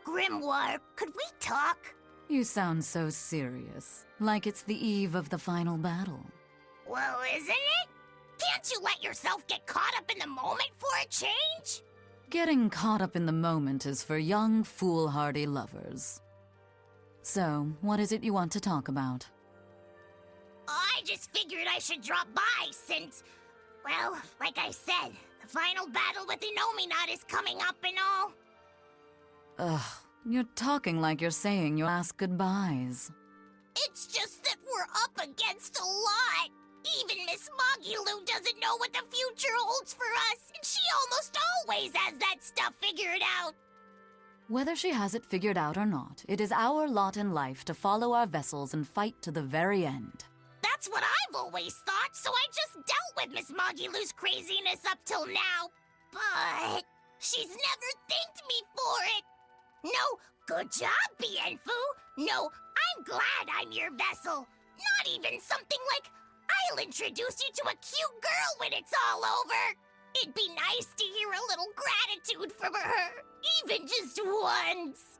Grimoire, could we talk? You sound so serious, like it's the eve of the final battle. Well, isn't it? Can't you let yourself get caught up in the moment for a change? Getting caught up in the moment is for young, foolhardy lovers. So, what is it you want to talk about? I just figured I should drop by since, well, like I said, the final battle with Innominat is coming up and all. Ugh, you're talking like you're saying your last goodbyes. It's just that we're up against a lot. Even Miss Magilu doesn't know what the future holds for us, and she almost always has that stuff figured out. Whether she has it figured out or not, it is our lot in life to follow our vessels and fight to the very end. That's what I've always thought, so I just dealt with Miss Magilu's craziness up till now. But she's never thanked me for it. No, good job, Bienfu. No, I'm glad I'm your vessel. Not even something like, I'll introduce you to a cute girl when it's all over. It'd be nice to hear a little gratitude from her, even just once.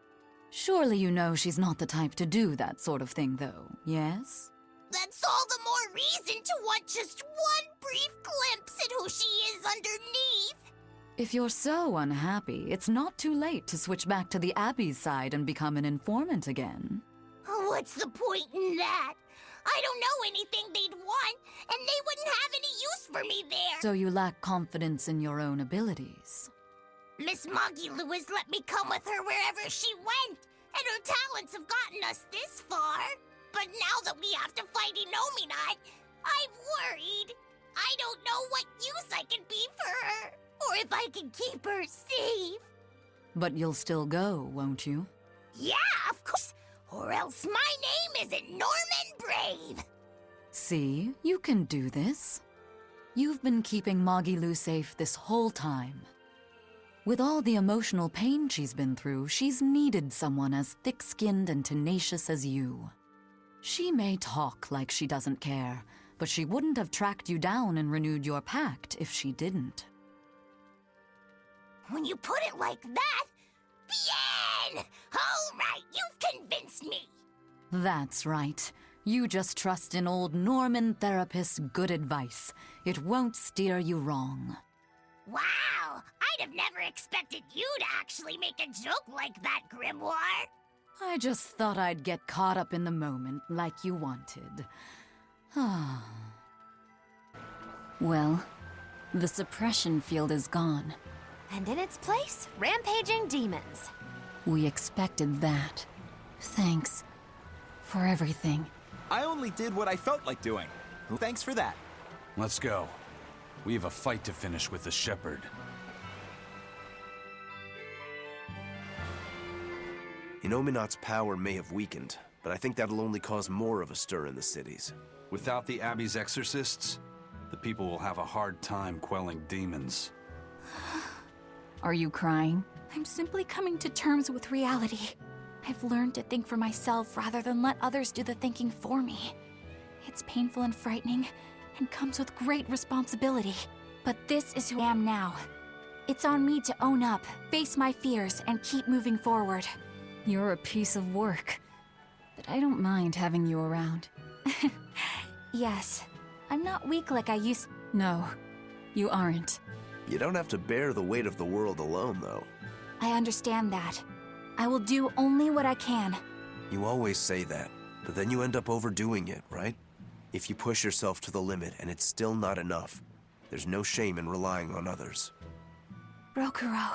Surely you know she's not the type to do that sort of thing, though, yes? That's all the more reason to want just one brief glimpse at who she is underneath. If you're so unhappy, it's not too late to switch back to the Abbey's side and become an informant again. What's the point in that? I don't know anything they'd want, and they wouldn't have any use for me there. So you lack confidence in your own abilities. Miss Magilu has let me come with her wherever she went, and her talents have gotten us this far. But now that we have to fight Innominat, I'm worried. I don't know what use I can be for her, or if I can keep her safe. But you'll still go, won't you? Yeah, of course. Or else my name isn't Norman Brave. See, you can do this. You've been keeping Magilu safe this whole time. With all the emotional pain she's been through, she's needed someone as thick-skinned and tenacious as you. She may talk like she doesn't care, but she wouldn't have tracked you down and renewed your pact if she didn't. When you put it like that, bien! All right, you've convinced me. That's right. You just trust in old Norman therapist's good advice. It won't steer you wrong. Wow, I'd have never expected you to actually make a joke like that, Grimoire. I just thought I'd get caught up in the moment like you wanted. Well, the suppression field is gone. And in its place, rampaging demons. We expected that. Thanks for everything. I only did what I felt like doing. Thanks for that. Let's go. We have a fight to finish with the Shepherd. Innominat's power may have weakened, but I think that'll only cause more of a stir in the cities. Without the Abbey's exorcists, the people will have a hard time quelling demons. Are you crying? I'm simply coming to terms with reality. I've learned to think for myself rather than let others do the thinking for me. It's painful and frightening, and comes with great responsibility. But this is who I am now. It's on me to own up, face my fears, and keep moving forward. You're a piece of work, but I don't mind having you around. Yes, I'm not weak like I used. No, you aren't. You don't have to bear the weight of the world alone, though. I understand that. I will do only what I can. You always say that, but then you end up overdoing it, right? If you push yourself to the limit and it's still not enough, there's no shame in relying on others. Rokuro,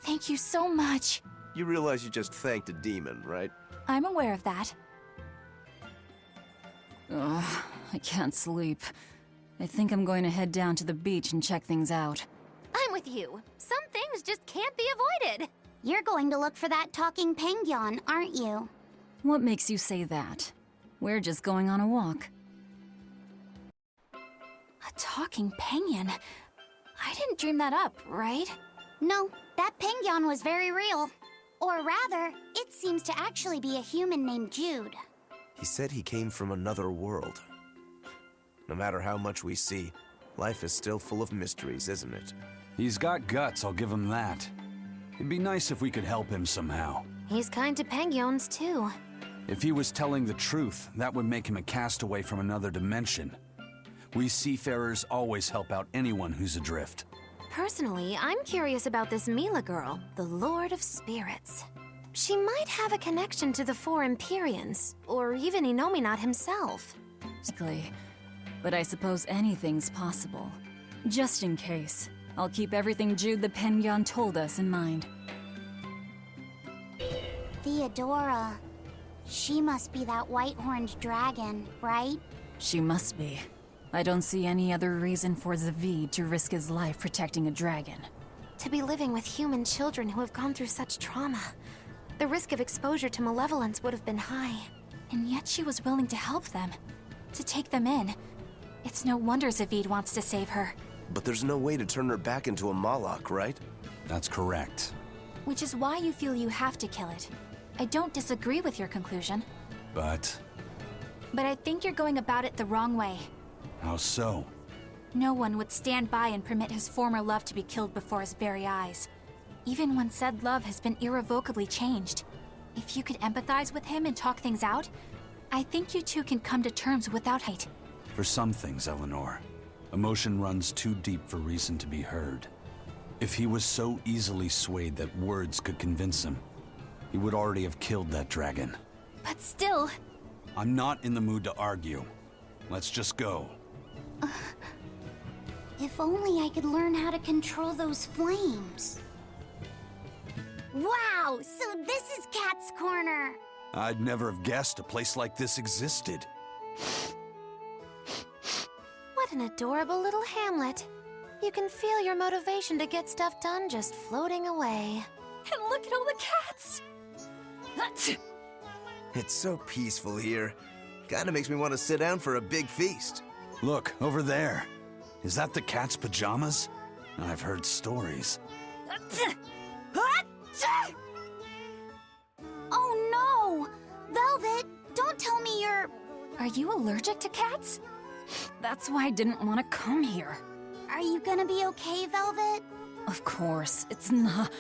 thank you so much. You realize you just thanked a demon, right? I'm aware of that. Ugh, I can't sleep. I think I'm going to head down to the beach and check things out. I'm with you. Some things just can't be avoided. You're going to look for that talking penguin, aren't you? What makes you say that? We're just going on a walk. A talking penguin? I didn't dream that up, right? No, that penguin was very real. Or rather, it seems to actually be a human named Jude. He said he came from another world. No matter how much we see, life is still full of mysteries, isn't it? He's got guts, I'll give him that. It'd be nice if we could help him somehow. He's kind to Penguins, too. If he was telling the truth, that would make him a castaway from another dimension. We seafarers always help out anyone who's adrift. Personally, I'm curious about this Mila girl, the Lord of Spirits. She might have a connection to the Four Empyreans, or even Inominat himself. Exactly. But I suppose anything's possible. Just in case, I'll keep everything Jude the Penguin told us in mind. Theodora. She must be that white-horned dragon, right? She must be. I don't see any other reason for Zavid to risk his life protecting a dragon. To be living with human children who have gone through such trauma, the risk of exposure to malevolence would have been high. And yet she was willing to help them, to take them in. It's no wonder Zavid wants to save her. But there's no way to turn her back into a Malak, right? That's correct. Which is why you feel you have to kill it. I don't disagree with your conclusion, But but I think you're going about it the wrong way. how so? No one would stand by and permit his former love to be killed before his very eyes. Even when said love has been irrevocably changed. If you could empathize with him and talk things out, I think you two can come to terms without hate. For some things, Eleanor, emotion runs too deep for reason to be heard. If he was so easily swayed that words could convince him, he would already have killed that dragon. But still, I'm not in the mood to argue. Let's just go. If only I could learn how to control those flames. Wow, so this is Cat's Corner. I'd never have guessed a place like this existed. What an adorable little hamlet. You can feel your motivation to get stuff done just floating away. and look at all the cats! It's so peaceful here. Kinda makes me want to sit down for a big feast. Look, over there. Is that the cat's pajamas? I've heard stories. Oh no! Velvet, don't tell me you're... Are you allergic to cats? That's why I didn't want to come here. Are you gonna be okay, Velvet? Of course, it's not.